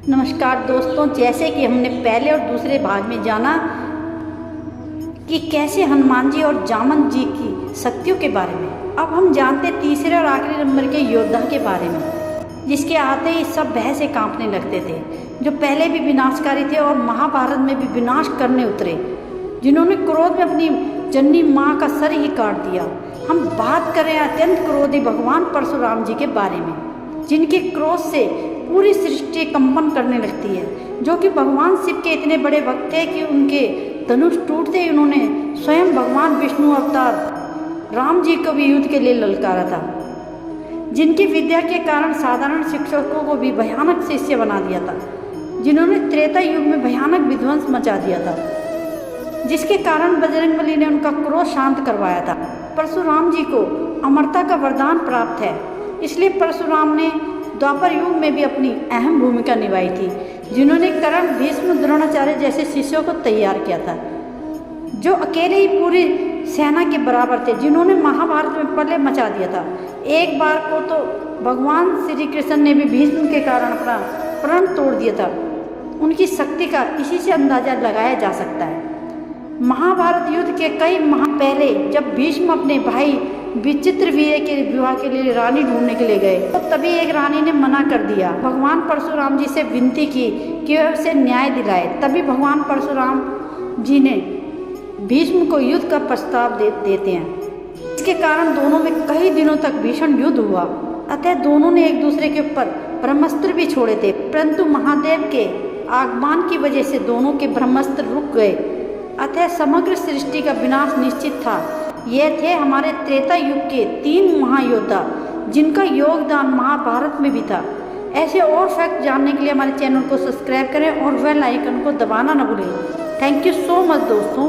नमस्कार दोस्तों, जैसे कि हमने पहले और दूसरे भाग में जाना कि कैसे हनुमान जी और जामन जी की शक्तियों के बारे में, अब हम जानते तीसरे और आखिरी नंबर के योद्धा के बारे में, जिसके आते ही सब भय से कांपने लगते थे, जो पहले भी विनाशकारी थे और महाभारत में भी विनाश करने उतरे, जिन्होंने क्रोध में अपनी जननी माँ का सर ही काट दिया। हम बात करें अत्यंत क्रोधी भगवान परशुराम जी के बारे में, जिनके क्रोध से पूरी सृष्टि कंपन करने लगती है, जो कि भगवान शिव के इतने बड़े भक्त थे कि उनके धनुष टूटते ही उन्होंने स्वयं भगवान विष्णु अवतार राम जी को भी युद्ध के लिए ललकारा था, जिनकी विद्या के कारण साधारण शिक्षकों को भी भयानक शिष्य बना दिया था, जिन्होंने त्रेता युग में भयानक विध्वंस मचा दिया था, जिसके कारण बजरंगबली ने उनका क्रोध शांत करवाया था। परशुराम जी को अमरता का वरदान प्राप्त है, इसलिए परशुराम ने द्वापर युग में भी अपनी अहम भूमिका निभाई थी, जिन्होंने कर्ण, भीष्म, द्रोणाचार्य जैसे शिष्यों को तैयार किया था, जो अकेले ही पूरी सेना के बराबर थे, जिन्होंने महाभारत में प्रलय मचा दिया था। एक बार को तो भगवान श्री कृष्ण ने भी भीष्म के कारण अपना प्रण तोड़ दिया था। उनकी शक्ति का इसी से अंदाजा लगाया जा सकता है। महाभारत युद्ध के कई माह पहले जब भीष्म अपने भाई विचित्रवीर्य के विवाह के लिए रानी ढूंढने के लिए गए, तो तभी एक रानी ने मना कर दिया। भगवान परशुराम जी से विनती की कि वह उसे न्याय दिलाए। तभी भगवान परशुराम जी ने भीष्म को युद्ध का प्रस्ताव देते हैं। इसके कारण दोनों में कई दिनों तक भीषण युद्ध हुआ। अतः दोनों ने एक दूसरे के ऊपर ब्रह्मास्त्र भी छोड़े थे, परंतु महादेव के आगमन की वजह से दोनों के ब्रह्मास्त्र रुक गए। अतः समग्र सृष्टि का विनाश निश्चित था। ये थे हमारे त्रेता युग के 3 महायोद्धा, जिनका योगदान महाभारत में भी था। ऐसे और फैक्ट जानने के लिए हमारे चैनल को सब्सक्राइब करें और बेल आइकन को दबाना न भूलें। थैंक यू सो मच दोस्तों।